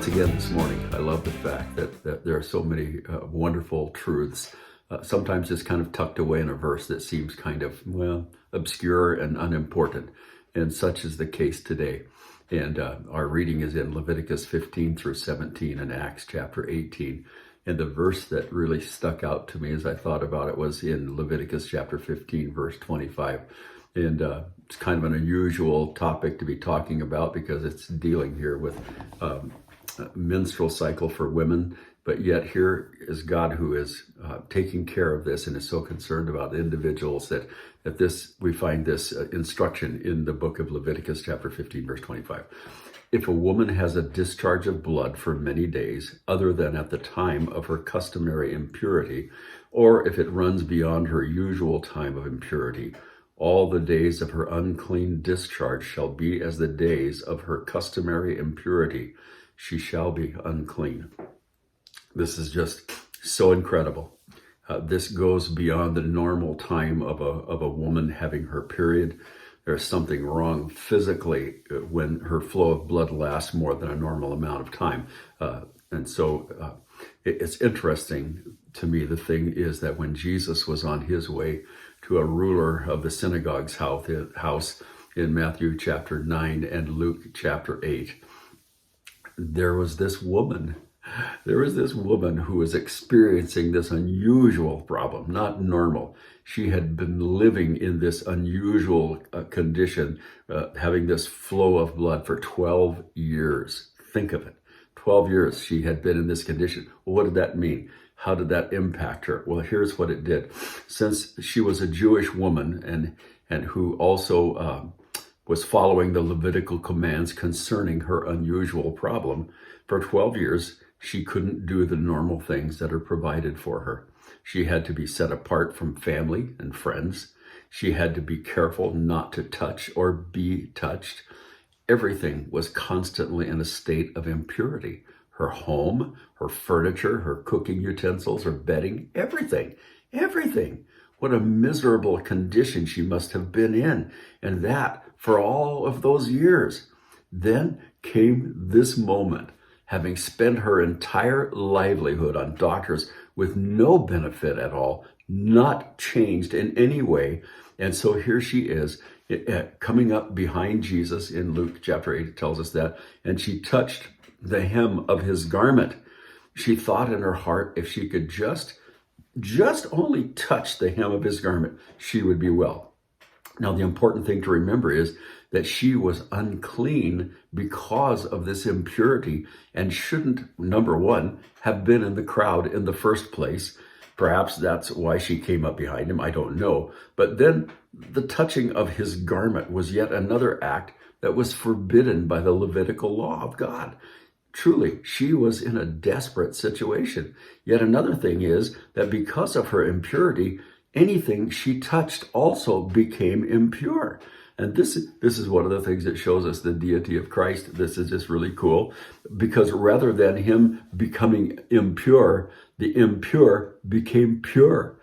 once again this morning, I love the fact that there are so many wonderful truths, sometimes just kind of tucked away in a verse that seems kind of, well, obscure and unimportant. And such is the case today. And our reading is in Leviticus 15 through 17 and Acts chapter 18. And the verse that really stuck out to me as I thought about it was in Leviticus chapter 15, verse 25. And it's kind of an unusual topic to be talking about because it's dealing here with menstrual cycle for women. But yet here is God who is taking care of this and is so concerned about individuals that we find this instruction in the book of Leviticus chapter 15, verse 25. If a woman has a discharge of blood for many days, other than at the time of her customary impurity, or if it runs beyond her usual time of impurity, all the days of her unclean discharge shall be as the days of her customary impurity. She shall be unclean. This is just so incredible. This goes beyond the normal time of a woman having her period. There's something wrong physically when her flow of blood lasts more than a normal amount of time. And so it's interesting to me. The thing is that when Jesus was on his way to a ruler of the synagogue's house in Matthew chapter 9 and Luke chapter 8, there was this woman who was experiencing this unusual problem, not normal. She had been living in this unusual condition, having this flow of blood for 12 years. Think of it. 12 years she had been in this condition. Well, what did that mean? How did that impact her? Well, here's what it did. Since she was a Jewish woman and who also was following the Levitical commands concerning her unusual problem, for 12 years, she couldn't do the normal things that are provided for her. She had to be set apart from family and friends. She had to be careful not to touch or be touched. Everything was constantly in a state of impurity. Her home, her furniture, her cooking utensils, her bedding, everything. What a miserable condition she must have been in. And that for all of those years. Then came this moment, having spent her entire livelihood on doctors with no benefit at all, not changed in any way. And so here she is coming up behind Jesus in Luke chapter 8, it tells us that, and she touched the hem of his garment. She thought in her heart, if she could just only touch the hem of his garment, she would be well. Now, the important thing to remember is that she was unclean because of this impurity and shouldn't, number one, have been in the crowd in the first place. Perhaps that's why she came up behind him. I don't know. But then the touching of his garment was yet another act that was forbidden by the Levitical law of God. Truly, she was in a desperate situation. Yet another thing is that because of her impurity, anything she touched also became impure. And this is one of the things that shows us the deity of Christ. This is just really cool, because rather than him becoming impure, the impure became pure.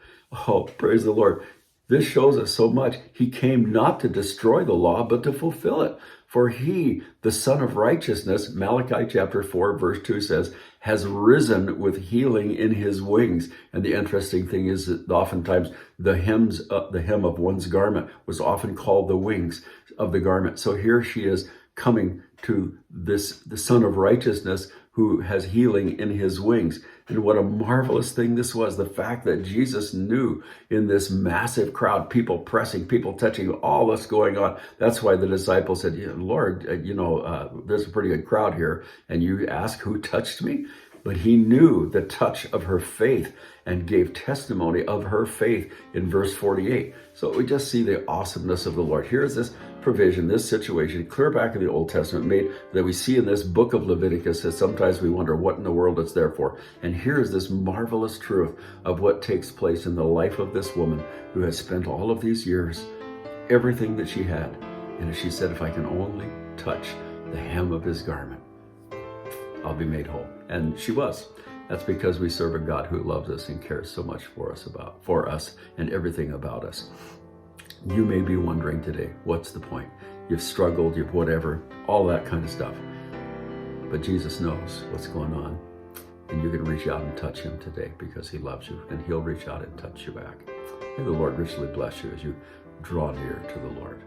Oh, praise the Lord. This shows us so much. He came not to destroy the law, but to fulfill it. For he, the Son of Righteousness, Malachi chapter 4, verse 2 says, has risen with healing in his wings. And the interesting thing is that oftentimes the hem of one's garment was often called the wings of the garment. So here she is coming to the Son of Righteousness who has healing in his wings. And what a marvelous thing this was, the fact that Jesus knew in this massive crowd, people pressing, people touching, all this going on. That's why the disciples said, Lord, there's a pretty good crowd here, and you ask who touched me? But he knew the touch of her faith and gave testimony of her faith in verse 48. So we just see the awesomeness of the Lord. Here's this provision, this situation, clear back in the Old Testament, made that we see in this book of Leviticus that sometimes we wonder what in the world it's there for. And here's this marvelous truth of what takes place in the life of this woman who has spent all of these years, everything that she had. And she said, if I can only touch the hem of his garment, I'll be made whole. And she was. That's because we serve a God who loves us and cares so much for us and everything about us. You may be wondering today, what's the point? You've struggled, you've whatever, all that kind of stuff. But Jesus knows what's going on. And you're going to reach out and touch him today because he loves you, and he'll reach out and touch you back. May the Lord richly bless you as you draw near to the Lord.